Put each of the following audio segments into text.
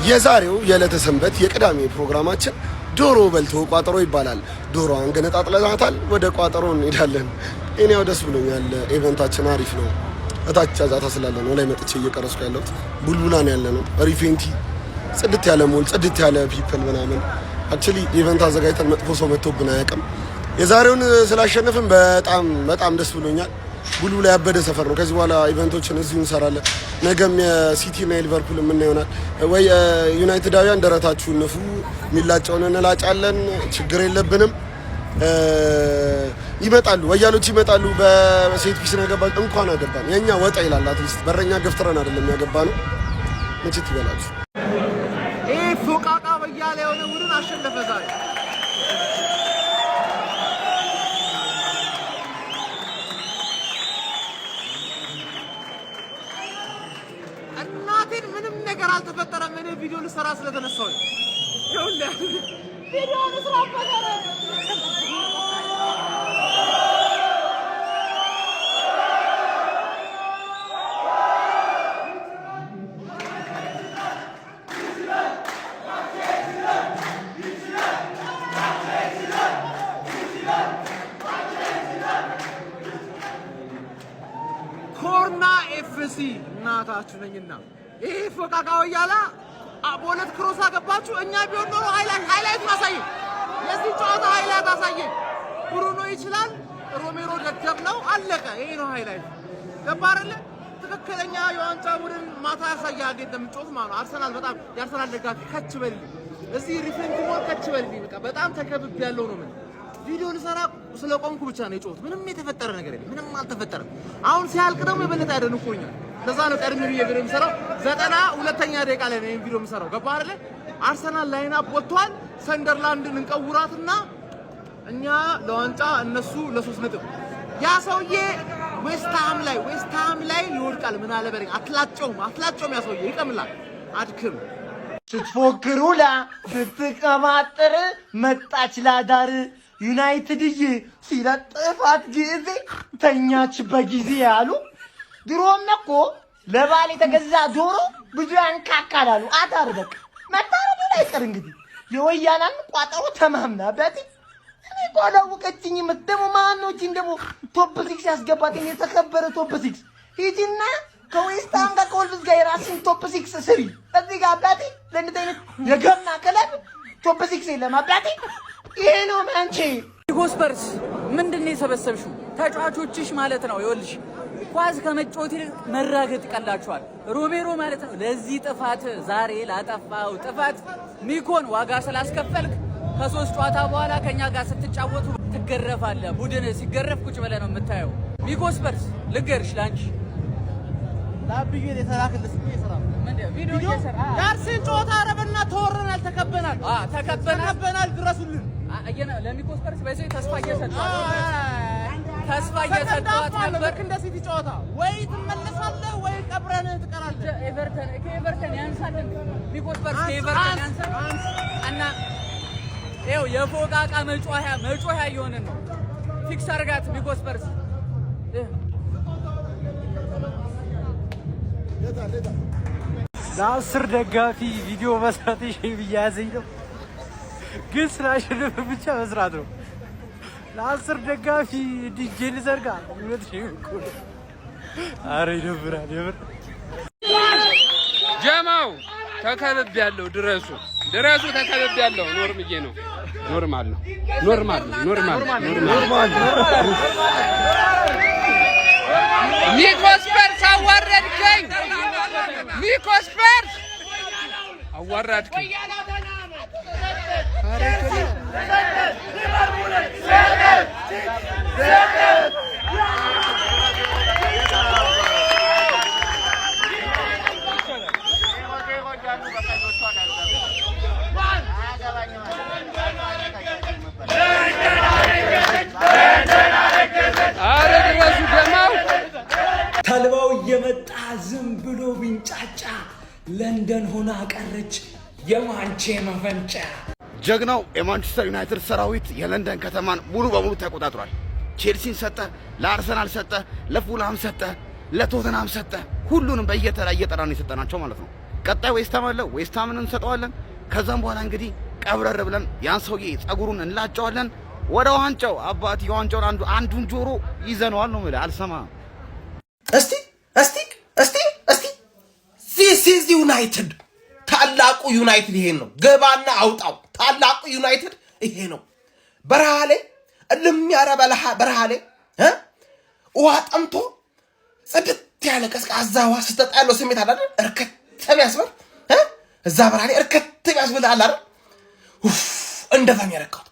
የዛሬው የዕለተ ሰንበት የቅዳሜ ፕሮግራማችን ዶሮ በልቶ ቋጠሮ ይባላል። ዶሮዋን ገነጣጥለናታል። ወደ ቋጠሮ እንሄዳለን። እኔው ደስ ብሎኛል። ኢቨንታችን አሪፍ ነው። እታች ጫጫታ ስላለ ነው ላይ መጥቼ እየቀረስኩ ያለሁት። ቡልቡላ ነው ያለነው። ሪፌንቲ ጽድት ያለ ሞል፣ ጽድት ያለ ፒፕል ምናምን። አክቹሊ ኢቨንት አዘጋጅተን መጥፎ ሰው መጥቶብን አያውቅም። የዛሬውን ስላሸነፍን በጣም ደስ ብሎኛል። ቡልቡላ ያበደ ሰፈር ነው። ከዚህ በኋላ ኢቨንቶችን እዚሁ እንሰራለን። ነገም የሲቲ እና የሊቨርፑል ምን ይሆናል ወይ ዩናይትዳውያን ደረታችሁን ንፉ፣ ሚላጨውን እንላጫለን፣ ችግር የለብንም። ይመጣሉ፣ ወያሎች ይመጣሉ። በሴት ፒስ ነው ያገባን። እንኳን አገባን። የኛ ወጣ ይላል። አትሊስት በረኛ ገፍትረን አይደለም ያገባነው። መቼት ይበላችሁ። ይሄ ፎቃቃ በያለ የሆነ ቡድን አሸነፈ ዛሬ። እናቴን ምንም ነገር አልተፈጠረም። እኔ ቪዲዮ ልሰራ ስለተነሳሁኝ ይኸውልህ ቪዲዮ ልስራ ፈቀረ ኮርና ኤፍሲ እናታችሁ ነኝና ይሄ ፎቃቃው ያላ በሁለት ክሮስ አገባችሁ። እኛ ቢሆን ኖሮ ሃይላይት ማሳየን፣ የዚህ ጨዋታ ሃይላይት አሳየን። ብሩኖ ይችላል፣ ሮሜሮ ደደብ ነው፣ አለቀ። ይሄ ነው ሃይላይት። ገባ አይደለ? ትክክለኛ የዋንጫ ቡድን ማታ ያሳያል እንዴት እንደምትጮት ማለት ነው። አርሰናል በጣም የአርሰናል ደጋፊ ከች በልልኝ፣ እዚህ ሪፍሬንት ሞል ከች በልልኝ። በቃ በጣም ተከብብ ያለው ነው። ምን ቪዲዮ ልሰራ ስለቆምኩ ብቻ ነው የጮት። ምንም የተፈጠረ ነገር የለም፣ ምንም አልተፈጠረም። አሁን ሲያልቅ ደግሞ የበለጠ ያደንቆኛል። ለዛ ነው ቀድሜ ብዬ ቪዲዮ የምሰራው 92ኛ ደቂቃ ላይ ነው ቪዲዮ የምሰራው። ገባህ አይደለ? አርሰናል ላይን አፕ ወጥቷል። ሰንደርላንድን እንቀውራትና እኛ ለዋንጫ እነሱ ለ3 ነጥብ። ያ ሰውዬ ዌስትሃም ላይ ይወድቃል። ምን አለ በለኝ። አትላጨውም ያ ሰውዬ ይቀምላል። አድክም ስትፎክሩላ ስትቀማጥር መጣች ላዳር ዩናይትድዬ ሲለጥፋት ጊዜ ተኛች በጊዜ ያሉ። ድሮም እኮ ለባል የተገዛ ዶሮ ብዙ ያንካካላሉ። አዳር በቃ መታረዱ ላይ ቀር እንግዲህ የወያናን ቋጠሮ ተማምናበት እኔ ቆላውቀችኝ ምትደሙ ማኖችን ደሞ ቶፕ 6 ያስገባት የተከበረ ቶፕ 6 ሂጂና ከዌስትሃም ጋር ከወልቭስ ጋር የራስን ቶፕ 6 ስሪ። እዚህ ጋር አባቴ ለእንደዚህ አይነት የገና ክለብ ቶፕ 6 የለም አባቴ። ይሄ ነው ማንቺ ጎስፐርስ ምንድነው የሰበሰብሽው? ተጫዋቾችሽ ማለት ነው። ይኸውልሽ ኳስ ከመጫወት ይልቅ መራገጥ ይቀላችኋል። ሮሜሮ ማለት ነው። ለዚህ ጥፋት ዛሬ ላጠፋው ጥፋት ሚኮን ዋጋ ስላስከፈልክ ከ3 ጨዋታ በኋላ ከኛ ጋር ስትጫወቱ ትገረፋለህ። ቡድን ሲገረፍ ቁጭ ብለህ ነው የምታየው። ሚኮስፐርስ ልገርሽ ላንቺ ላብዬ የተላከልስ ይሰራል። ቪዲዮ የአርሴን ጨዋታ አረበና ተወረናል፣ ተከበናል። ድረሱልን። አየና ለሚኮስፐርስ በዚህ ተስፋ እየሰጠኋት ነበር። እንደ ሲቲ ጨዋታ ወይ ትመለሳለህ ወይ ቀብረን ትቀራለህ። ኤቨርተን ያንሳልን። ሚኮስፐርስ ከኤቨርተን ያንሳል እና ይኸው የፎቃቃ መጮያ እየሆንን ነው። ፊክስ አድርጋት ሚኮስፐርስ። ለ10 ደጋፊ ቪዲዮ መስራት ብያዘኝ ነው፣ ግን ስላሸነፈ ብቻ መስራት ነው። ለ10 ደጋፊ ዲጄ ልዘርጋ ሁለት ሺህ እኮ። ኧረ ይደብራል የምር። ጀማው ተከብብ ያለው ድረሱ ተከብብ ያለው ኖርምዬ ነው። ኖርማል ነው። ሚኮስፐርስ አዋረድከኝ። ሚኮስፐርስ አዋረድከኝ። ተልባው እየመጣ ዝም ብሎ ቢንጫጫ ለንደን ሆና ቀረች የማንቼ መፈንጫ። ጀግናው የማንቸስተር ዩናይትድ ሰራዊት የለንደን ከተማን ሙሉ በሙሉ ተቆጣጥሯል። ቼልሲን ሰጠ፣ ለአርሰናል ሰጠ፣ ለፉልሃም ሰጠ፣ ለቶተንሃም ሰጠ። ሁሉንም በየተራ እየጠራን የሰጠናቸው ማለት ነው። ቀጣይ ዌስትሃም አለ፣ ዌስትሃምን እንሰጠዋለን። ከዛም በኋላ እንግዲህ ቀብረር ብለን ያን ሰውዬ ጸጉሩን እንላጨዋለን። ወደ ዋንጫው አባቴ ዋንጫውን አንዱን ጆሮ ይዘነዋል ነው ማለት አልሰማም። እስቲ this is ዩናይትድ ታላቁ ዩናይትድ ይሄ ነው። ገባና አውጣው ታላቁ ዩናይትድ ይሄ ነው። በረሃሌ እልም ያረ በረሃሌ ውሃ ጠምቶ ጽድት ያለ ቀዝቃዛ ውሃ ስትጠጣ ያለው ስሜት አለ አይደል? እርከት ቢያስብል እዛ በረሃሌ እርከት ቢያስብል አለ አይደል? እንደዛ ነው ያረካው።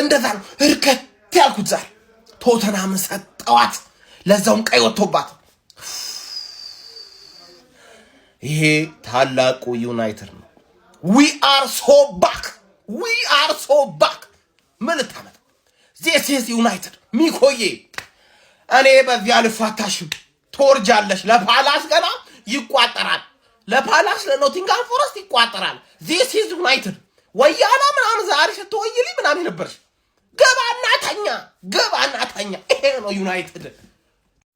እንደዛ ነው እርከት ያልኩት። ዛሬ ቶተናምን ሰጠዋት፣ ለዛውም ቀይ ወጥቶባት። ይሄ ታላቁ ዩናይትድ ነው። we are so back ምን ልታመጣ? this is ዩናይትድ ሚኮዬ። እኔ በዚህ አልፋታሽም። ትወርጃለሽ። ለፓላስ ገና ይቋጠራል። ለፓላስ ለኖቲንጋም ፎረስት ይቋጠራል። this is ዩናይትድ ወያላ ምናምን ዛሬ ስትወይሊ ምናምን ነበርሽ። ገባና ተኛ። ይሄ ነው ዩናይትድ።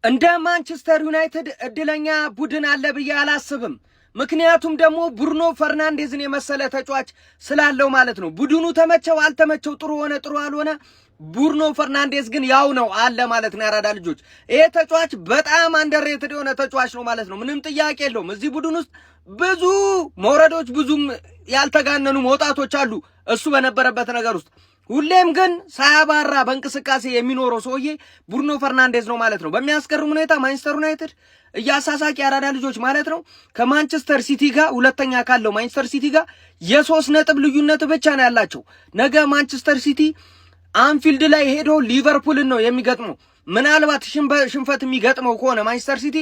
እንደ ማንቸስተር ዩናይትድ እድለኛ ቡድን አለ ብዬ አላስብም። ምክንያቱም ደግሞ ብሩኖ ፈርናንዴዝን የመሰለ ተጫዋች ስላለው ማለት ነው። ቡድኑ ተመቸው አልተመቸው፣ ጥሩ ሆነ ጥሩ አልሆነ፣ ብሩኖ ፈርናንዴዝ ግን ያው ነው አለ ማለት ነው። ያራዳ ልጆች ይሄ ተጫዋች በጣም አንደርሬትድ የሆነ ተጫዋች ነው ማለት ነው። ምንም ጥያቄ የለውም። እዚህ ቡድን ውስጥ ብዙ መውረዶች ብዙም ያልተጋነኑ መውጣቶች አሉ እሱ በነበረበት ነገር ውስጥ። ሁሌም ግን ሳያባራ በእንቅስቃሴ የሚኖረው ሰውዬ ብሩኖ ፈርናንዴዝ ነው ማለት ነው። በሚያስገርም ሁኔታ ማንቸስተር ዩናይትድ እያሳሳቂ ያራዳ ልጆች ማለት ነው ከማንቸስተር ሲቲ ጋር ሁለተኛ ካለው ማንቸስተር ሲቲ ጋር የ3 ነጥብ ልዩነት ብቻ ነው ያላቸው። ነገ ማንቸስተር ሲቲ አንፊልድ ላይ ሄዶ ሊቨርፑልን ነው የሚገጥመው። ምናልባት ሽንፈት የሚገጥመው ከሆነ ማንቸስተር ሲቲ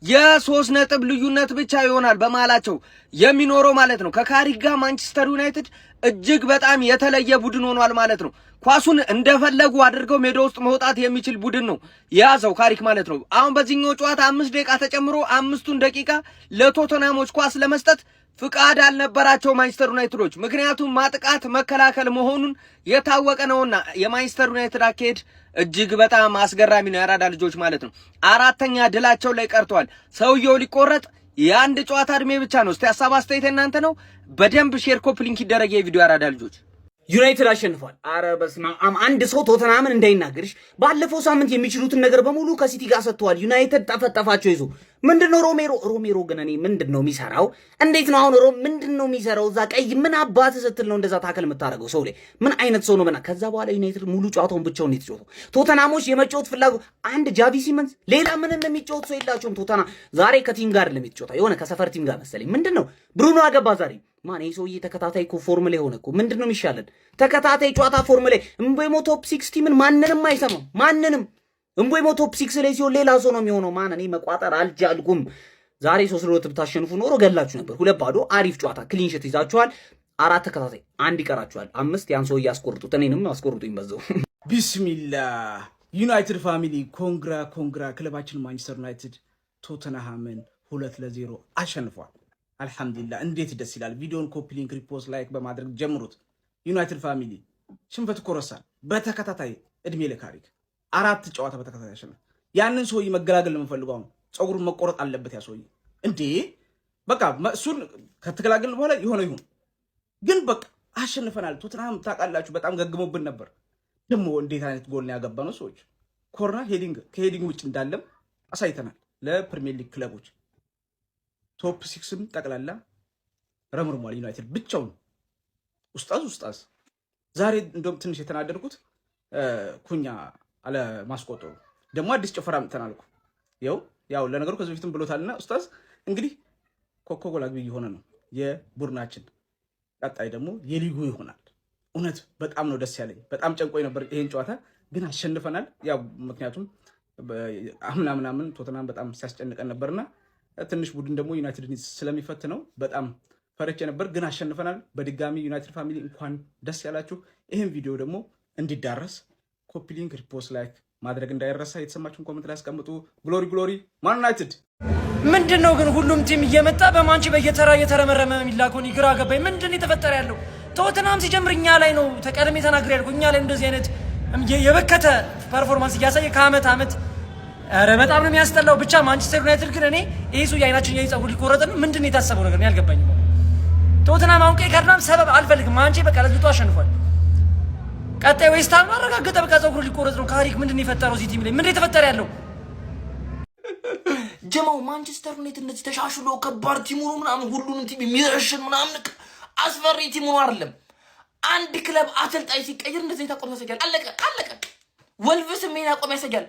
የ3 ነጥብ ልዩነት ብቻ ይሆናል በመሃላቸው የሚኖረው ማለት ነው። ከካሪክ ጋር ማንቸስተር ዩናይትድ እጅግ በጣም የተለየ ቡድን ሆኗል ማለት ነው። ኳሱን እንደፈለጉ አድርገው ሜዳ ውስጥ መውጣት የሚችል ቡድን ነው የያዘው ካሪክ ማለት ነው። አሁን በዚህኛው ጨዋታ 5 ደቂቃ ተጨምሮ 5ቱን ደቂቃ ለቶተናሞች ኳስ ለመስጠት ፍቃድ አልነበራቸው ማንቸስተር ዩናይትዶች። ምክንያቱም ማጥቃት መከላከል መሆኑን የታወቀ ነውና የማንቸስተር ዩናይትድ አካሄድ እጅግ በጣም አስገራሚ ነው ያራዳ ልጆች ማለት ነው። 4ኛ ድላቸው ላይ ቀርተዋል። ሰውየው ሊቆረጥ የአንድ ጨዋታ እድሜ ብቻ ነው። እስቲ ሐሳብ አስተያየት እናንተ ነው። በደንብ ሼር ኮፕ ሊንክ ይደረግ የቪዲዮ ያራዳ ልጆች። ዩናይትድ አሸንፏል። አረ በስመ አብ! አንድ ሰው ቶተናምን እንዳይናገርሽ። ባለፈው ሳምንት የሚችሉትን ነገር በሙሉ ከሲቲ ጋር ሰጥተዋል። ዩናይትድ ጠፈጠፋቸው ይዞ። ምንድነው ሮሜሮ ግን እኔ ምንድነው የሚሰራው? እንዴት ነው አሁን ምንድነው የሚሰራው? እዛ ቀይ ምን አባት ስትል ነው እንደዛ ታከል የምታደርገው ሰው ላይ? ምን አይነት ሰው ነው? ከዛ በኋላ ዩናይትድ ሙሉ ጨዋታውን ብቻውን የተጫወተው። ቶተናሞች የመጫወት ፍላጎት አንድ ጃቪ ሲመንስ፣ ሌላ ምንም የሚጫወት ሰው የላቸውም። ቶተና ዛሬ ከቲም ጋር ለሚጫወታ የሆነ ከሰፈር ቲም ጋር መሰለኝ። ምንድነው ብሩኖ አገባ ዛሬ። ማን ይሄ ሰውዬ ተከታታይ እኮ ፎርም ላይ ሆነ እኮ። ምንድነው የሚሻለን? ተከታታይ ጨዋታ ፎርም ላይ እምቦይሞ ቶፕ 6 ቲምን ማንንም አይሰማም። ማንንም እምቦይሞ ቶፕ 6 ላይ ሲሆን ሌላ ሰው ነው የሚሆነው። ማን እኔ መቋጠር አልቻልኩም። ዛሬ 3-2 ብታሸንፉ ኖሮ ገላችሁ ነበር። 2-0 አሪፍ ጨዋታ ክሊንሽት ይዛችኋል። 4 ተከታታይ 1 ይቀራችኋል። 5 ያን ሰውዬ ያስቆርጡት፣ እኔንም ያስቆርጡኝ በዛው። ቢስሚላህ ዩናይትድ ፋሚሊ ኮንግራ። ክለባችን ማንቸስተር ዩናይትድ ቶተንሃምን 2-0 አሸንፏል። አልሐምዱሊላህ እንዴት ደስ ይላል። ቪዲዮን ኮፒ ሊንክ፣ ሪፖስት፣ ላይክ በማድረግ ጀምሩት። ዩናይትድ ፋሚሊ ሽንፈት እኮ ረሳን። በተከታታይ እድሜ ለካሪክ 4 ጨዋታ በተከታታይ አሸነፈ። ያንን ሰውዬ መገላገል ነው የምፈልገው። አሁን ጸጉሩን መቆረጥ አለበት ያ ሰውዬ እንዴ! በቃ እሱን ከተገላገልን በኋላ የሆነ ይሁን፣ ግን በቃ አሸንፈናል። ቶተንሃም ታውቃላችሁ በጣም ገግሞብን ነበር። ደግሞ እንዴት አይነት ጎል ነው ያገባነው ሰዎች። ኮርነር ሄዲንግ ከሄዲንግ ውጭ እንዳለም አሳይተናል ለፕሪሚየር ሊግ ክለቦች። ቶፕ 6ም ጠቅላላ ረምርሟል ዩናይትድ ብቻውን። ኡስታዝ ዛሬ እንደውም ትንሽ የተናደድኩት ኩኛ አለ ማስቆጠሩ። ደግሞ አዲስ ጭፈራ አምጥተናል እኮ ያው ለነገሩ ከዚህ በፊትም ብሎታልና ኡስታዝ እንግዲህ ኮከብ ጎል አግቢ የሆነ ነው የቡድናችን። ቀጣይ ደግሞ የሊጉ ይሆናል። እውነት በጣም ነው ደስ ያለኝ። በጣም ጨንቆኝ ነበር ይሄን ጨዋታ ግን አሸንፈናል። ያው ምክንያቱም ምናምን ቶተንሃም በጣም ሲያስጨንቀን ነበርና ትንሽ ቡድን ደግሞ ዩናይትድን ስለሚፈትነው በጣም ፈርቼ ነበር፣ ግን አሸንፈናል። በድጋሚ ዩናይትድ ፋሚሊ እንኳን ደስ ያላችሁ። ይህን ቪዲዮ ደግሞ እንዲዳረስ ኮፒ ሊንክ፣ ሪፖስት፣ ላይክ ማድረግ እንዳይረሳ። የተሰማችሁን ኮሜንት ላይ አስቀምጡ። ግሎሪ ማን ዩናይትድ። ምንድነው ግን ሁሉም ቲም እየመጣ በማንቺ በየተራ እየተረመረመ የሚላከውን ግራ ገባኝ። ምንድን የተፈጠረ ያለው? ቶተንሃም ሲጀምር እኛ ላይ ነው ተቀድሜ ተናግሬ ያልኩ። እኛ ላይ እንደዚህ አይነት የበከተ ፐርፎርማንስ እያሳየ ከአመት ኧረ በጣም ነው የሚያስጠላው። ብቻ ማንቸስተር ዩናይትድ ግን እኔ ይሄ ሰው አይናችን ፀጉር ሊቆረጥ ነው ምንድን ነው የታሰበው ነገር ነው ያልገባኝ። ቶተንሃም አሁን ቀይ ካርድ ምናምን ሰበብ አልፈልግም። ማንቼ በቃ ለዝቶ አሸንፏል። ቀጣይ ዌስት ሃም አረጋገጠ በቃ ፀጉር ሊቆረጥ ነው። ካሪክ ምንድን ነው የፈጠረው እዚህ ቲም ላይ ምንድን ነው የተፈጠረ ያለው? ጀማው ማንቸስተር ዩናይትድ እንደዚህ ተሻሽሎ ከባድ ቲም ሆኖ ምናምን ሁሉንም ቲም የሚረሽን ምናምን አስፈሪ ቲም ሆኖ አይደለም። አንድ ክለብ አሰልጣኝ ሲቀየር እንደዚህ ተቆም ያሰጋል። አለቀ። ወልቭስ ምን ያቆም ያሰጋል።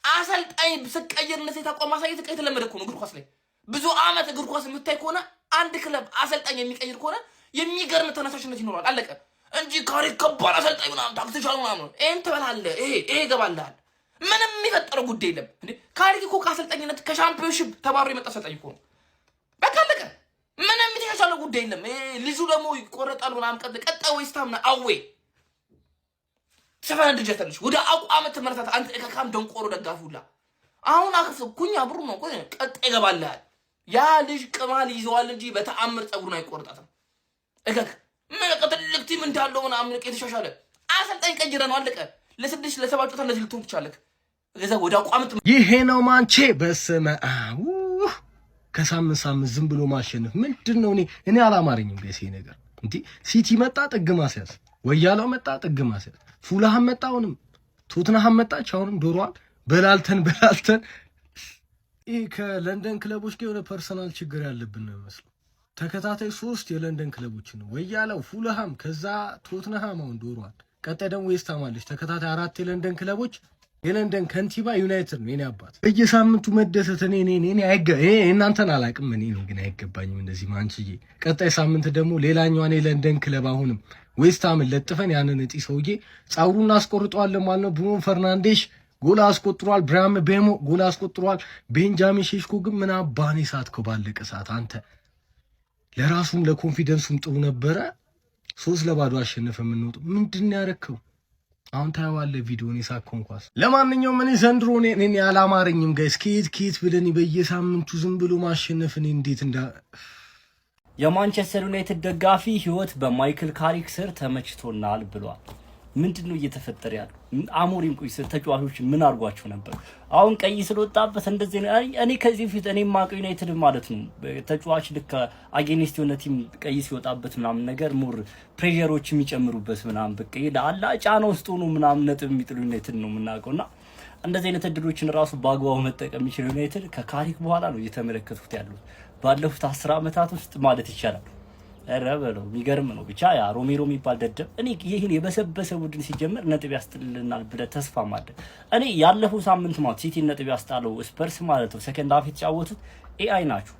አሰልጣኝ ሲቀየር እንደዚህ ተቆም ማሳየት የተለመደ እኮ ነው እግር ኳስ ላይ። ብዙ አመት እግር ኳስ የምታይ ከሆነ አንድ ክለብ አሰልጣኝ የሚቀይር ከሆነ የሚገርም ተነሳሽነት ይኖራል። አለቀ እንጂ ካሪክ ከባድ አሰልጣኝ ምናምን ታክቲሻል ምናምን ይሄን ትበላለህ። ይሄ ይገባልሃል። ምንም የሚፈጠረው ጉዳይ የለም እንዴ። ካሪክ እኮ ከአሰልጣኝነት ከሻምፒዮንሺፕ ተባሮ የመጣ አሰልጣኝ እኮ ነው። በቃ አለቀ። ምንም የተሻሻለ ጉዳይ የለም። ልጁ ደግሞ ይቆረጣል ምናምን ቀጣይ ዌስት ሃም ነው አዌ ሰፈን ድጀተልሽ ወደ አቋም ተመረታት። አንተ ከካም ደንቆሮ ደጋፊውላ አሁን አክፍ ኩኛ ብሩ ነው ቀጣይ ይገባልሃል። ያ ልጅ ቅማል ይዘዋል እንጂ በተአምር ፀጉሩን አይቆርጣትም። ምን ትልቅ ቲም እንዳለው ምናምን የተሻሻለ አሰልጣኝ ቀይረ ነው አለቀ። ለ6 ለ7 ጨዋታ እንደዚህ ልትሆን ትችላለህ። ከዛ ወደ አቋም ይሄ ነው ማንቼ በስመ አብ ከሳምንት ዝም ብሎ ማሸነፍ ምንድነው? እኔ አላማረኝም ገሴ ነገር እንዴ። ሲቲ መጣ ጥግ ማስያዝ፣ ወያላው መጣ ጥግ ማስያዝ፣ ፉልሃም መጣ፣ አሁንም ቶትንሃም መጣች፣ አሁንም ዶሮዋል በላልተን ይሄ ከለንደን ክለቦች ጋር የሆነ ፐርሰናል ችግር ያለብን ነው የሚመስለው። ተከታታይ 3 የለንደን ክለቦች ነው ወያላው፣ ፉልሃም፣ ከዛ ቶትንሃም፣ አሁን ዶሮዋል፣ ቀጣይ ደግሞ ዌስት ሃም አለች። ተከታታይ 4 የለንደን ክለቦች። የለንደን ከንቲባ ዩናይትድ ነው የኔ አባት። በየሳምንቱ መደሰት እኔ እናንተን አላቅም። እኔ ግን አይገባኝም እንደዚህ ማንችዬ። ቀጣይ ሳምንት ደግሞ ሌላኛዋን የለንደን ክለብ አሁንም ዌስት ሃምን ለጥፈን ያንን እጢ ሰውዬ ጸጉሩን አስቆርጠዋለን ማለት ነው። ብሩኖ ፈርናንዴሽ ጎል አስቆጥሯል። ብራም ቤሞ ጎል አስቆጥሯል። ቤንጃሚን ሼሽኮ ግን ምን አባኔ ሳትከው ባለቀ ሰዓት። አንተ ለራሱም ለኮንፊደንሱም ጥሩ ነበረ። 3-0 አሸነፈ። የምንወጣው ምንድን ያረከው? አሁን ታየዋለህ ቪዲዮን የሳከውን ኳስ። ለማንኛውም እኔ ዘንድሮ እኔ አላማረኝም ጋይስ። ከየት ብለን በየሳምንቱ ዝም ብሎ ማሸነፍ እኔ እንዴት የማንቸስተር ዩናይትድ ደጋፊ ህይወት በማይክል ካሪክ ስር ተመችቶናል ብሏል። ምንድነው እየተፈጠረ ያለው? አሞሪም ቆይ ተጫዋቾች ምን አርጓቸው ነበር? አሁን ቀይ ስለወጣበት እንደዚህ ነው። እኔ ከዚህ ፊት እኔ ማቀው ዩናይትድ ማለት ነው ተጫዋች ልክ አጌኒስት የሆነ ቲም ቀይ ሲወጣበት ምናምን ነገር ሙር ፕሬሸሮች የሚጨምሩበት ምናምን በቃ ይላል ጫና ውስጥ ሆኖ ምናምን ነጥብ የሚጥሉ ዩናይትድ ነው የምናውቀውና እንደዚህ አይነት እድሎችን ራሱ በአግባቡ መጠቀም የሚችል ዩናይትድ ከካሪክ በኋላ ነው እየተመለከቱት ያሉት ባለፉት 10 አመታት ውስጥ ማለት ይቻላል። ረበለው የሚገርም ነው። ብቻ ያ ሮሜሮ የሚባል ደደብ እኔ ይሄን የበሰበሰ ቡድን ሲጀምር ነጥብ ያስጥልልናል ብለህ ተስፋ ማድረግ እኔ ያለፈው ሳምንት ማለት ሲቲ ነጥብ ያስጣለው ስፐርስ ማለት ነው ሰከንድ ሃፍ የተጫወቱት ኤአይ ናቸው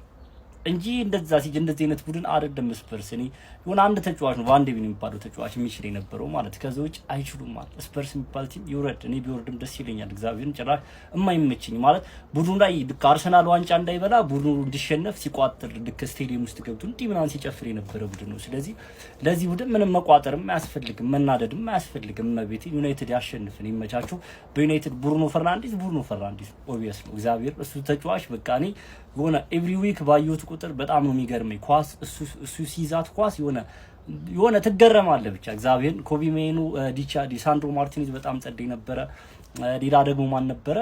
እንጂ እንደዚህ አይነት ቡድን አይደለም ስፐርስ። እኔ የሆነ አንድ ተጫዋች ነው ቫን ዴ ቬን የሚባለው ተጫዋች የሚችል የነበረው ማለት ከዛ ውጭ አይችሉም ማለት ስፐርስ የሚባል ቲም ይወርድ። እኔ ቢወርድም ደስ ይለኛል። እግዚአብሔርን ጭራሽ የማይመችኝ ማለት ቡድኑ ላይ ልክ አርሰናል ዋንጫ እንዳይበላ ቡድኑ እንዲሸነፍ ሲቋጥር ልክ ስቴዲየም ውስጥ ገብቶ እንዲህ ምናምን ሲጨፍር የነበረ ቡድን ነው። ስለዚህ ለዚህ ቡድን ምንም መቋጠርም አያስፈልግም፣ መናደድም አያስፈልግም። መቤት ዩናይትድ ያሸንፍን ይመቻቸው። በዩናይትድ ብሩኖ ፈርናንዴዝ ኦብቪየስ ነው። እግዚአብሔር እሱ ተጫዋች በቃ እኔ የሆነ ኤቭሪ ዊክ ባየሁት ቁጥር በጣም ነው የሚገርመኝ። ኳስ እሱ ሲይዛት ኳስ የሆነ ትገረማለህ ብቻ እግዚአብሔር። ኮቢ ሜኑ ዲሳንድሮ ማርቲኔዝ በጣም ጸደይ ነበረ። ሌላ ደግሞ ማን ነበረ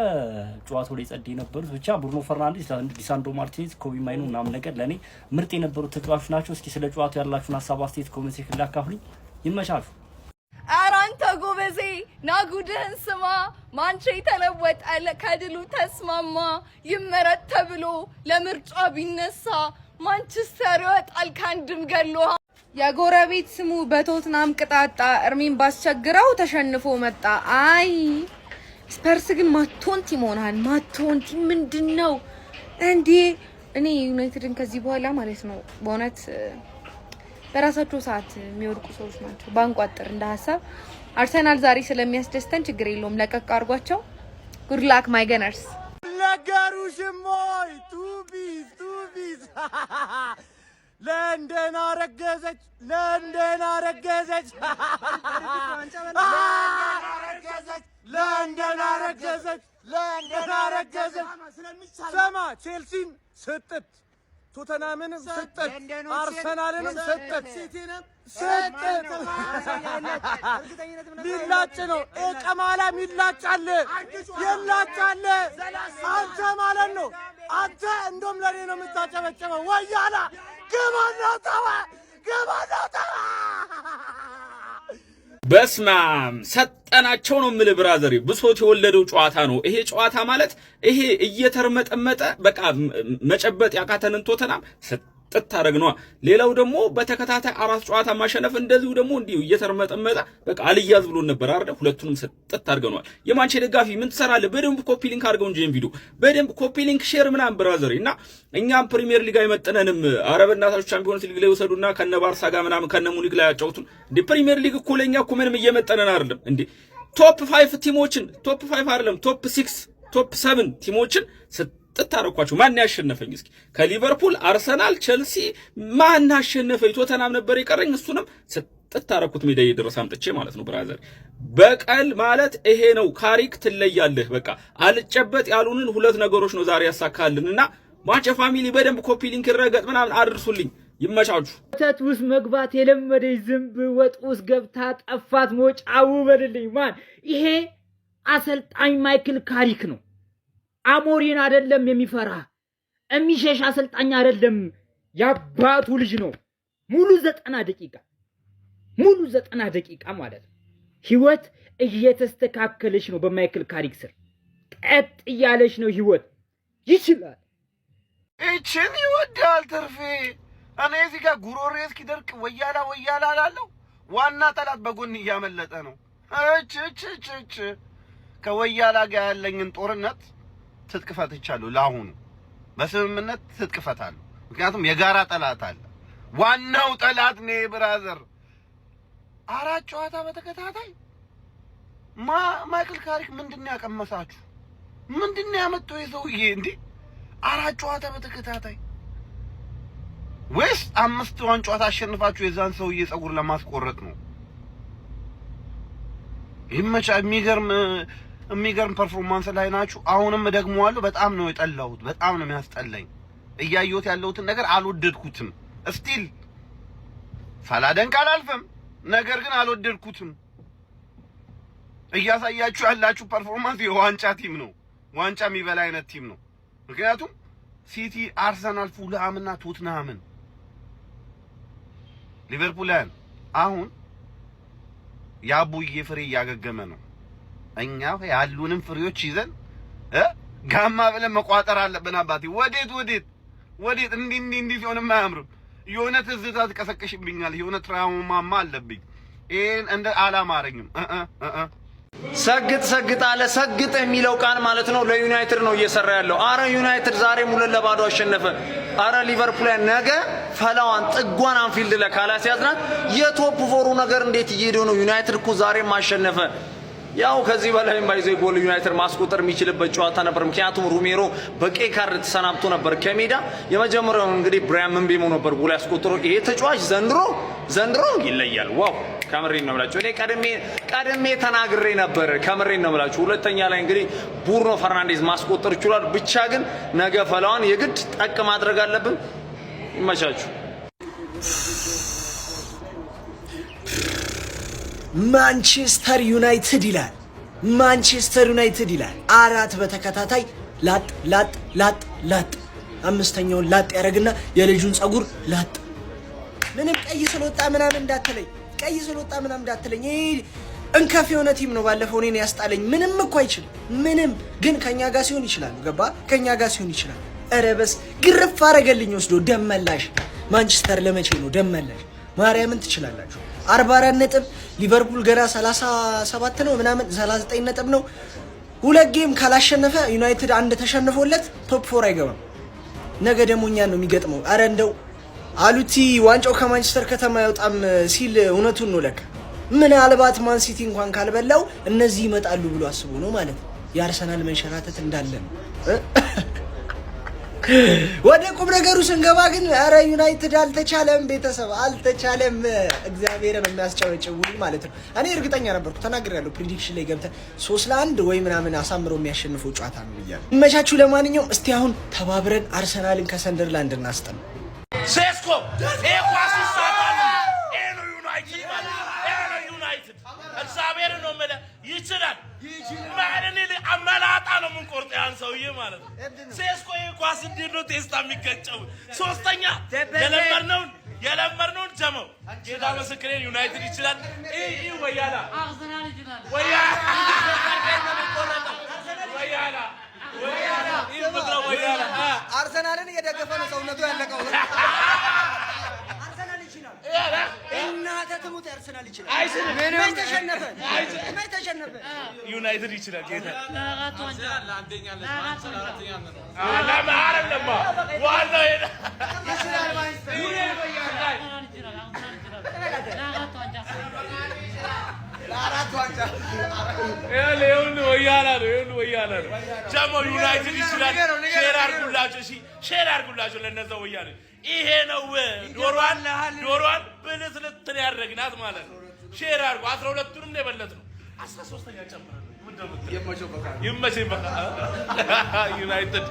ጨዋታው ላይ ጸደይ ነበሩት። ብቻ ብሩኖ ፈርናንዴዝ፣ ዲሳንድሮ ማርቲኔዝ፣ ኮቢ ሜኑ ምናምን ነገር ለኔ ምርጥ የነበሩት ተጫዋቾች ናቸው። እስኪ ስለ ጨዋታው ያላችሁን ሀሳብ አስተያየት ኮሜንት ሴክሽን ላይ አካፍሉኝ። ይመቻችሁ። ኧረ አንተ ጎበዜ ና ጉድህን ስማ። ማንቼ ተለወጠ ከድሉ ተስማማ። ይመረጥ ተብሎ ለምርጫ ቢነሳ ማንቸስተር ይወጣል ከአንድም ገሎ። የጎረቤት ስሙ በቶትናም ቅጣጣ እርሚን ባስቸግረው ተሸንፎ መጣ። አይ ስፐርስ ግን ማቶን ቲም ሆናል። ማቶን ቲም ምንድነው እንዴ? እኔ ዩናይትድን ከዚህ በኋላ ማለት ነው በእውነት በራሳቸው ሰዓት የሚወድቁ ሰዎች ናቸው። ባንቋጥር እንደ ሀሳብ አርሰናል ዛሬ ስለሚያስደስተን ችግር የለውም። ለቀቅ አድርጓቸው። ጉድ ላክ ማይ ገነርስ። ነገሩሽሞይ ቱቢዝ ለንደን አረገዘች ለንደን አረገዘች ሰማ ቼልሲን ስጥት ቶተናምን ሰጠት አርሰናልን ሰጠት ሲቲንም ሰጠት ሊላጭ ነው ቀማላ ሚላጫለ ይላጫለ አንተ ማለት ነው አንተ እንደም ለኔ ነው የምታጨበጨበው ወያላ ገባና ታዋ በስማም ሰጠናቸው ነው የምልህ ብራዘር ብሶት የወለደው ጨዋታ ነው ይሄ ጨዋታ ማለት ይሄ እየተርመጠመጠ በቃ መጨበጥ ያቃተንን ቶተናም ሰጥት አረግነዋ ሌላው ደግሞ በተከታታይ 4 ጨዋታ ማሸነፍ እንደዚሁ ደግሞ እንዲሁ እየተርመጠመጠ በቃ አልያዝ ብሎ ነበር አይደል ሁለቱንም ሰጥት አርገናል የማንቼ ደጋፊ ምን ትሰራለህ በደንብ ኮፒ ሊንክ አድርገው እንጂ ቪዲዮ በደንብ ኮፒ ሊንክ ሼር ምናምን ብራዘር እና እኛም ፕሪሚየር ሊግ አይመጥነንም አረብናታችሁ ቻምፒዮንስ ሊግ ላይ ወሰዱና ከነ ባርሳ ጋር ምናምን ከነ ሙኒክ ላይ ያጫውቱን እንዴ ፕሪሚየር ሊግ እኮ ለኛ እኮ ምንም እየመጠነን አይደለም እንዴ ቶፕ 5 ቲሞችን ቶፕ 5 አይደለም ቶፕ 6 ቶፕ 7 ቲሞችን ተጣጣረኳችሁ ማን ያሸነፈኝ እስኪ ከሊቨርፑል አርሰናል ቸልሲ ማን አሸነፈኝ ቶተናም ነበር የቀረኝ እሱንም ተጣጣረኩት ሜዳዬ ድረስ አምጥቼ ማለት ነው ብራዘር በቀል ማለት ይሄ ነው ካሪክ ትለያለህ በቃ አልጨበጥ ያሉንን ሁለት ነገሮች ነው ዛሬ ያሳካልንና ማንቸ ፋሚሊ በደንብ ኮፒ ሊንክ ይረገጥ ምናምን አድርሱልኝ ይመቻቹ ወተት ውስጥ መግባት የለመደኝ ዝንብ ወጥ ውስጥ ገብታ ጠፋት ሞጫው በልልኝ ማን ይሄ አሰልጣኝ ማይክል ካሪክ ነው አሞሪን አይደለም የሚፈራ የሚሸሽ አሰልጣኝ አይደለም ያባቱ ልጅ ነው ሙሉ 90 ደቂቃ ማለት ነው ህይወት እየተስተካከለች ነው በማይክል ካሪክ ስር ቀጥ እያለች ነው ህይወት ይችላል እቺን ይወዳል ትርፌ እኔ እዚህ ጋር ጉሮሬ እስኪደርቅ ወያላ አላለሁ ዋና ጠላት በጎን እያመለጠ ነው እች ከወያላ ጋር ያለኝን ጦርነት ትጥቅ ፈትቻለሁ ለአሁኑ በስምምነት ትጥቅ ፈታለሁ ምክንያቱም የጋራ ጠላት አለ ዋናው ጠላት ነው ብራዘር 4 ጨዋታ በተከታታይ ማይክል ካሪክ ምንድነው ያቀመሳችሁ ምንድነው ያመጣው ይዘውዬ እንዴ 4 ጨዋታ በተከታታይ ወይስ 5 ጨዋታ አሸንፋችሁ የዛን ሰውዬ ጸጉር ለማስቆረጥ ነው ይመቻ የሚገርም ፐርፎርማንስ ላይ ናችሁ አሁንም ደግሞዋለሁ በጣም ነው የጠላሁት በጣም ነው የሚያስጠላኝ እያየሁት ያለሁትን ነገር አልወደድኩትም ስቲል ሳላደንቅ አላልፈም ነገር ግን አልወደድኩትም እያሳያችሁ ያላችሁ ፐርፎርማንስ የዋንጫ ቲም ነው ዋንጫ የሚበላ አይነት ቲም ነው ምክንያቱም ሲቲ አርሰናል ፉልሃምና ቶትንሃምን ሊቨርፑልን አሁን ያቡዬ ፍሬ ያገገመ ነው እኛ ያሉንም ፍሬዎች ይዘን ጋማ ብለን መቋጠር አለብን አባቴ ወዴት እንዲህ ሲሆንም አያምርም የሆነ ትዝታ ተቀሰቀሽብኛል የሆነ ትራውማማ አለብኝ ይሄን እንደ አላማረኝም ሰግጥ አለ ሰግጥ የሚለው ቃል ማለት ነው ለዩናይትድ ነው እየሰራ ያለው አረ ዩናይትድ ዛሬ ሙሉ ለባዶ አሸነፈ አረ ሊቨርፑል ነገ ፈላዋን ጥጓን አንፊልድ ለካላሲያዝናት የቶፕ ፎሩ ነገር እንዴት እየሄደ ነው ዩናይትድ እኮ ዛሬ ማሸነፈ ያው ከዚህ በላይ ባይዘይ ጎል ዩናይትድ ማስቆጠር የሚችልበት ጨዋታ ነበር ምክንያቱም ሩሜሮ በቀይ ካርድ ተሰናብቶ ነበር ከሜዳ የመጀመሪያው እንግዲህ ብራያን ምንቤሞ ነበር ጎል ያስቆጠረው ይሄ ተጫዋች ዘንድሮ ይለያል ዋው ካሜሬን ነው ብላችሁ እኔ ቀድሜ ተናግሬ ነበር ካሜሬን ነው ብላችሁ ሁለተኛ ላይ እንግዲህ ቡርኖ ፈርናንዴዝ ማስቆጠር ይችላል ብቻ ግን ነገ ፈላዋን የግድ ጠቅ ማድረግ አለብን ይመቻችሁ ማንቸስተር ዩናይትድ ይላል 4 በተከታታይ ላጥ አምስተኛውን ላጥ ያረግና የልጁን ጸጉር ላጥ ምንም ቀይ ስለወጣ ምናምን እንዳትለኝ እንከፍ የሆነ ቲም ነው ባለፈው እኔን ያስጣለኝ ምንም እኮ አይችልም ምንም ግን ከኛ ጋር ሲሆን ይችላል ገባ ከኛ ጋር ሲሆን ይችላል እረበስ ግርፍ አረገልኝ ወስዶ ደመላሽ ማንቸስተር ለመቼ ነው ደመላሽ ማርያምን ትችላላችሁ 44 ነጥብ ሊቨርፑል ገና 37 ነው ምናምን 39 ነጥብ ነው ሁለት ጌም ካላሸነፈ ዩናይትድ አንድ ተሸንፎለት ቶፕ 4 አይገባም ነገ ደግሞ እኛን ነው የሚገጥመው አረ እንደው አሉቲ ዋንጫው ከማንቸስተር ከተማ ያወጣም ሲል እውነቱን ነው ለካ ምናልባት ማን ሲቲ እንኳን ካልበላው እነዚህ ይመጣሉ ብሎ አስቦ ነው ማለት የአርሰናል መንሸራተት እንዳለ ነው ወደ ቁም ነገሩ ስንገባ ግን ኧረ ዩናይትድ አልተቻለም፣ ቤተሰብ አልተቻለም። እግዚአብሔርን የሚያስጨበጭቡ ማለት ነው። እኔ እርግጠኛ ነበርኩ ተናግሬያለሁ። ፕሪዲክሽን ላይ ገብተን 3-1 ወይ ምናምን አሳምረው የሚያሸንፈው ጨዋታ ነው ብያለሁ። ይመቻችሁ። ለማንኛውም እስቲ አሁን ተባብረን አርሰናልን ከሰንደርላንድ እናስጠም። ሴስኮ ኤኳስ ይሳታል። ኤኖ ዩናይትድ እግዚአብሔር ነው መለ ይችላል ማለኔ አመላጣ ነው ምን ቆርጥ ያን ሰውዬ ማለት ነው። ሴስኮ ኤኳስ እንዲህ ነው ቴስታ የሚገጨው። ሶስተኛ የለመርነውን ጀመው ጌታ ምስክሬን ዩናይትድ ይችላል። ወያላ አርሰናል ይችላል። ወያላ አርሰናልን እየደገፈ ነው ሰውነቱ ያለቀው። አርሰናል ይችላል። እናተ ትሙት አርሰናል ይችላል። ምን ተሸነፈ? ዩናይትድ ይችላል። ጌታ ወያላ ነው ጀሞ ዩናይትድ ይችላል። ሼር አድርጉላቸው ለነዛ ወያኔ። ይሄ ነው ዶሮዋን ብልስልትን ያደረግናት ማለት ነው። ሼር አድርጉ። 12ቱንም ነው የበለጥነው። 13ኛ ጨምረን ይመቸኝ በቃ ዩናይትድ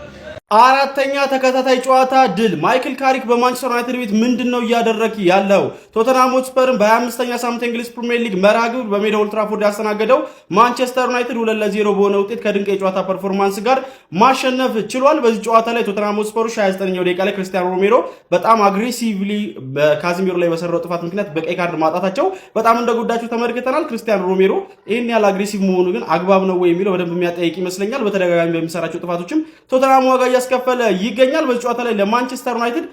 አራተኛ ተከታታይ ጨዋታ ድል። ማይክል ካሪክ በማንቸስተር ዩናይትድ ቤት ምንድነው እያደረክ ያለው? ቶተንሃም ሆትስፐርን በ25ኛ ሳምንት እንግሊዝ ፕሪሚየር ሊግ መርሃ ግብር በሜዳ ኦልድ ትራፎርድ ያስተናገደው ማንቸስተር ዩናይትድ 2-0 በሆነ ውጤት ከድንቅ የጨዋታ ፐርፎርማንስ ጋር ማሸነፍ ችሏል። በዚህ ጨዋታ ላይ ቶተንሃም ሆትስፐሮች 29ኛው ደቂቃ ላይ ክርስቲያኖ ሮሜሮ በጣም አግሬሲቭሊ በካዚሚሮ ላይ በሰራው ጥፋት ምክንያት በቀይ ካርድ ማጣታቸው በጣም እንደጎዳቸው ተመልክተናል። ክርስቲያኖ ሮሜሮ ይሄን ያህል አግሬሲቭ መሆኑ ግን አግባብ ነው ወይ የሚለው በደንብ የሚያጠይቅ ይመስለኛል። በተደጋጋሚ በሚሰራቸው ጥፋቶችም ቶተንሃም ዋጋ እያስከፈለ ይገኛል። በዚህ ጨዋታ ላይ ለማንቸስተር ዩናይትድ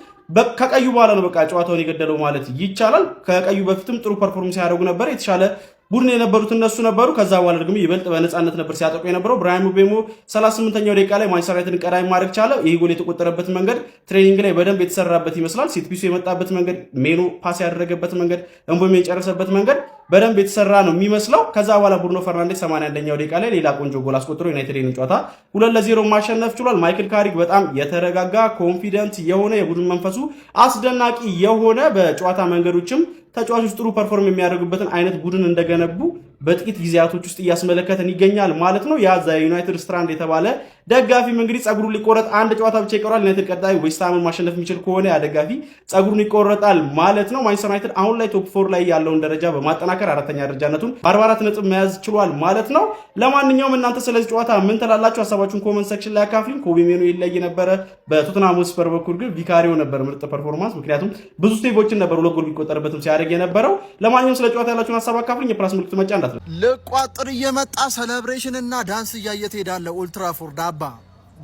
ከቀዩ በኋላ ነው በቃ ጨዋታውን የገደለው ማለት ይቻላል። ከቀዩ በፊትም ጥሩ ፐርፎርማንስ ያደርጉ ነበር። የተሻለ ቡድን የነበሩት እነሱ ነበሩ። ከዛ በኋላ ደግሞ ይበልጥ በነፃነት ነበር ሲያጠቁ የነበረው። ብራሂም ቤሞ 38ኛው ደቂቃ ላይ ማንቸስተር ዩናይትድን ቀዳሚ ማድረግ ቻለ። ይህ ጎል የተቆጠረበት መንገድ ትሬኒንግ ላይ በደንብ የተሰራበት ይመስላል። ሴት ፒሱ የመጣበት መንገድ፣ ሜኑ ፓስ ያደረገበት መንገድ፣ እንቦሜ የጨረሰበት መንገድ በደንብ የተሰራ ነው የሚመስለው። ከዛ በኋላ ብሩኖ ፈርናንዴስ 81ኛው ደቂቃ ላይ ሌላ ቆንጆ ጎል አስቆጥሮ ዩናይትድን ጨዋታ 2-0 ማሸነፍ ችሏል። ማይክል ካሪክ በጣም የተረጋጋ ኮንፊደንት የሆነ የቡድን መንፈሱ አስደናቂ የሆነ በጨዋታ መንገዶችም ተጫዋቾች ጥሩ ፐርፎርም የሚያደርጉበትን አይነት ቡድን እንደገነቡ በጥቂት ጊዜያቶች ውስጥ እያስመለከተን ይገኛል ማለት ነው። ያዛ ዩናይትድ ስትራንድ የተባለ ደጋፊም እንግዲህ ጸጉሩን ሊቆረጥ አንድ ጨዋታ ብቻ ይቀራል። ዩናይትድ ቀጣይ ዌስትሃምን ማሸነፍ የሚችል ከሆነ ያ ደጋፊ ጸጉሩን ይቆረጣል ማለት ነው። ማንቸስተር ዩናይትድ አሁን ላይ ቶፕ 4 ላይ ያለውን ደረጃ በማጠናከር አራተኛ ደረጃነቱን 44 ነጥብ መያዝ ችሏል ማለት ነው። ለማንኛውም እናንተ ስለዚህ ጨዋታ ምን ትላላችሁ? ሀሳባችሁን ኮመንት ሴክሽን ላይ አካፍሉኝ። ኮቢ ሜኑ ይለይ ነበረ። በቶተንሃም ሆትስፐር በኩል ግን ቪካሪዮ ነበር ምርጥ ፐርፎርማንስ፣ ምክንያቱም ብዙ ስቴቮችን ነበር ሁለት ጎል ቢቆጠርበትም ሲያደርግ የነበረው። ለማንኛውም ስለ ጨዋታ ያላችሁን ሀሳብ አካፍሉኝ። የፕላስ ምልክት መጫ እንዳትረሱ። ልቋጥር እየመጣ ሴሌብሬሽን እና ዳንስ እያየ ትሄዳለህ። ኦልድ ትራፎርድ አባ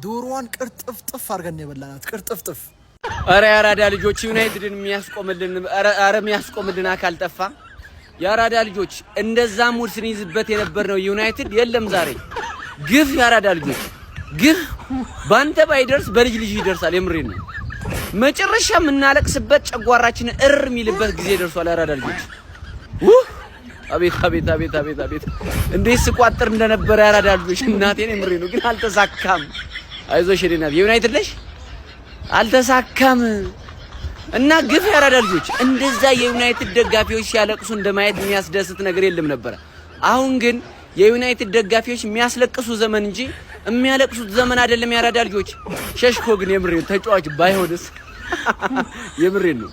ዶሮዋን ቅርጥፍጥፍ አድርገን የበላናት ቅርጥፍጥፍ። አረ ያራዳ ልጆች ዩናይትድን የሚያስቆምልን አካል ጠፋ። ያራዳ ልጆች እንደዛ ሙድ ስንይዝበት የነበርነው ዩናይትድ የለም ዛሬ። ግፍ ያራዳ ልጆች ግፍ ባንተ ባይደርስ በልጅ ልጅ ይደርሳል። የምሬን ነው። መጨረሻ የምናለቅስበት ጨጓራችን የሚልበት ጊዜ ደርሷል። ያራዳ ልጆች አቤት አቤት አቤት አቤት አቤት እንዴት ስቋጥር እንደነበረ ያራዳ ልጆች። እናቴን የምሬን ነው። ግን አልተሳካም። አይዞሽ ሄደናል። የዩናይትድ ነሽ አልተሳካም። እና ግፍ ያራዳ ልጆች እንደዛ የዩናይትድ ደጋፊዎች ሲያለቅሱ እንደማየት የሚያስደስት ነገር የለም ነበር። አሁን ግን የዩናይትድ ደጋፊዎች የሚያስለቅሱ ዘመን እንጂ የሚያለቅሱት ዘመን አይደለም። ያራዳ ልጆች ሸሽኮ ግን የምሬን ተጫዋች ባይሆንስ የምሬን ነው።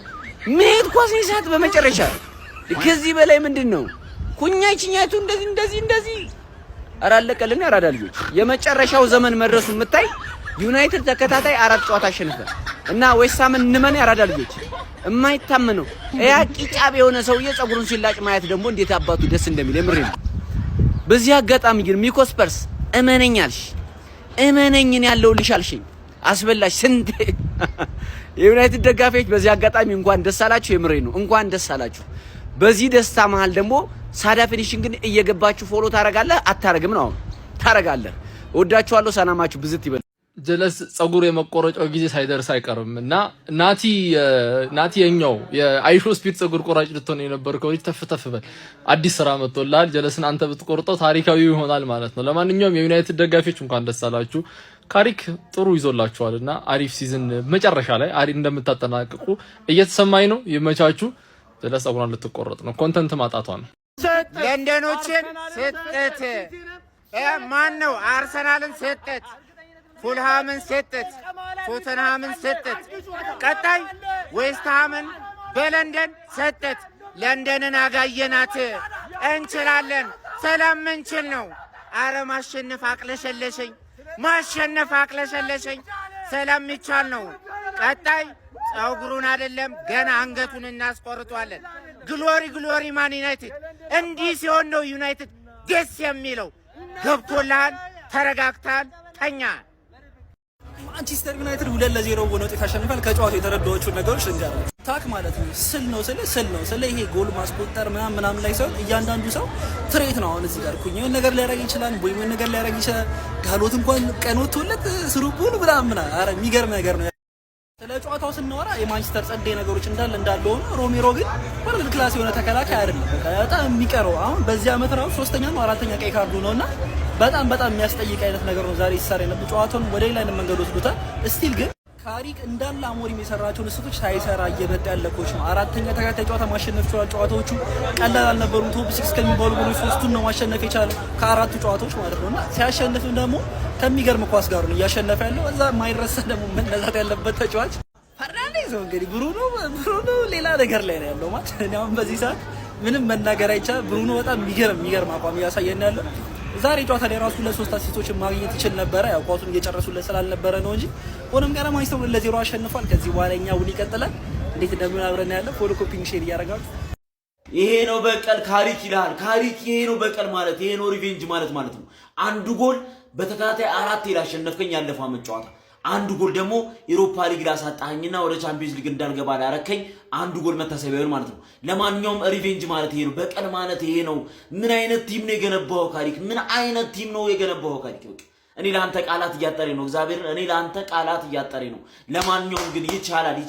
መሄድ ኳስ ይሳት በመጨረሻ ከዚህ በላይ ምንድነው? ኩኛችኛቱ እንደዚህ አራለቀልን። ያራዳ ልጆች የመጨረሻው ዘመን መድረሱ የምታይ ዩናይትድ ተከታታይ 4 ጨዋታ አሸነፈ እና ዌስትሃምን እንመን። ያራዳ ልጆች የማይታመነው ያ ቂጫብ የሆነ ሰውዬ ጸጉሩን ሲላጭ ማየት ደግሞ እንዴት አባቱ ደስ እንደሚል የምሬን ነው። በዚህ አጋጣሚ ግን ሚኮስፐርስ እመነኛልሽ እመነኝን ያለውልሽ አልሽኝ አስበላሽ ስንት የዩናይትድ ደጋፊዎች በዚህ አጋጣሚ እንኳን ደስ አላችሁ። የምሬን ነው። እንኳን ደስ አላችሁ። በዚህ ደስታ መሃል ደግሞ ሳዳ ፊኒሽንግን እየገባችሁ ፎሎ ታረጋለህ አታረግም ነው? ታረጋለህ። ወዳችኋለሁ። ሰላማችሁ ብዝት ይበል። ጀለስ ጸጉር የመቆረጫው ጊዜ ሳይደርስ አይቀርም እና ናቲ የኛው የአይሾ ስፒድ ጸጉር ቆራጭ ልትሆን የነበርከው ልጅ ተፍተፍ በል። አዲስ ስራ መጥቶልሃል። ጀለስን አንተ ብትቆርጠው ታሪካዊ ይሆናል ማለት ነው። ለማንኛውም የዩናይትድ ደጋፊዎች እንኳን ደስ አላችሁ። ካሪክ ጥሩ ይዞላችኋልና አሪፍ ሲዝን መጨረሻ ላይ አሪፍ እንደምታጠናቅቁ እየተሰማኝ ነው። ይመቻችሁ። ለጸጉሯን ልትቆረጥ ነው። ኮንተንት ማጣቷ ነው። ለንደኖችን ስጥት ማን ነው? አርሰናልን ስጥት፣ ፉልሃምን ስጥት፣ ቶተንሃምን ስጥት፣ ቀጣይ ዌስትሃምን በለንደን ስጥት። ለንደንን አጋየናት። እንችላለን፣ ስለምንችል ነው። አረ ማሸነፍ አቅለሸለሸኝ፣ ማሸነፍ አቅለሸለሸኝ። ስለሚቻል ነው። ቀጣይ ጸጉሩን አይደለም ገና አንገቱን እናስቆርጧለን። ግሎሪ ግሎሪ ማን ዩናይትድ። እንዲህ ሲሆን ነው ዩናይትድ ደስ የሚለው። ገብቶልሃል? ተረጋግተሃል? ተኛ። ማንቸስተር ዩናይትድ 2-0 በሆነ ውጤት አሸንፏል። ከጨዋታው የተረዳኋቸው ነገሮች ልንገራችሁ። ታክ ማለት ነው ስል ነው ስለ ይሄ ጎል ማስቆጠር ምናምን ላይ ሰው እያንዳንዱ ሰው ትሬት ነው። አሁን እዚህ ጋር ኩኝ የሆነ ነገር ሊያደርግ ይችላል፣ ወይ ምን ነገር ሊያደርግ ይችላል። ጋሎት እንኳን ቀኖቶለት ስሩቡን ምናምን አረ የሚገርም ነገር ነው። ስለ ጨዋታው ስናወራ የማንቸስተር ጸዴ ነገሮች እንዳለ ሆኖ ሮሜሮ ግን ወርልድ ክላስ የሆነ ተከላካይ አይደለም። በጣም የሚቀረው አሁን በዚህ አመት ራሱ 4ኛ ነው 4ኛ ቀይ ካርዱ ነውና በጣም የሚያስጠይቅ አይነት ነገር ነው ዛሬ ሲሰራ የነበረው። ጨዋታውን ወደ ሌላ አይነት መንገድ ወስዶታል። ስቲል ግን ካሪክ እንዳለ አሞሪም የሰራቸውን ስህተቶች ሳይሰራ እየመጣ ያለ ኮች ነው። 4ኛ ተከታታይ ጨዋታ ማሸነፍ ችሏል። ጨዋታዎቹ ቀላል አልነበሩም። ቶፕ 6 ከሚባሉ ቡድኖች 3ቱን ነው ማሸነፍ የቻለው ከ4ቱ ጨዋታዎች ማለት ነውና ሲያሸንፍም ደግሞ ከሚገርም ኳስ ጋር ነው እያሸነፈ ያለው። እዛ ማይረሳ ደግሞ መነሳት ያለበት ተጫዋች ፈርናንዴዝ ነው። እንግዲህ ብሩኖ ሌላ ነገር ላይ ነው ያለው ማለት ነው። አሁን በዚህ ሰዓት ምንም መናገር አይቻል። ብሩኖ በጣም የሚገርም አቋም እያሳየን ያለው። ዛሬ ጨዋታ ላይ ራሱ ለ3 አሲስቶችን ማግኘት ይችል ነበረ። ያው ኳሱን እየጨረሱለት ስላልነበረ ነው እንጂ ሆኖም ገና ማንቸስተር 2-0 አሸንፏል። ከዚህ በኋላ እኛ ውል ይቀጥላል። እንዴት እንደምን አብረን ያለው ፎሎ ኮፒንግ ሼር እያደረጋችሁ ይሄ ነው በቀል ካሪክ ይላል። ካሪክ ይሄ ነው በቀል ማለት ይሄ ነው ሪቬንጅ ማለት ነው። አንዱ ጎል በተከታታይ 4 ላሸነፍከኝ ያለፈው አመት ጨዋታ፣ አንዱ ጎል ደግሞ ዩሮፓ ሊግ ላሳጣኸኝና ወደ ቻምፒየንስ ሊግ እንዳልገባ ላረከኝ አንዱ ጎል መታሰቢያ ይሆን ማለት ነው። ለማንኛውም ሪቬንጅ ማለት ይሄ ነው፣ በቀል ማለት ይሄ ነው። ምን አይነት ቲም ነው የገነባው ካሪክ? ምን አይነት ቲም ነው የገነባው ካሪክ? በቃ እኔ ለአንተ ቃላት እያጠረኝ ነው። እግዚአብሔር እኔ ለአንተ ቃላት እያጠረኝ ነው። ለማንኛውም ግን ይቻላል።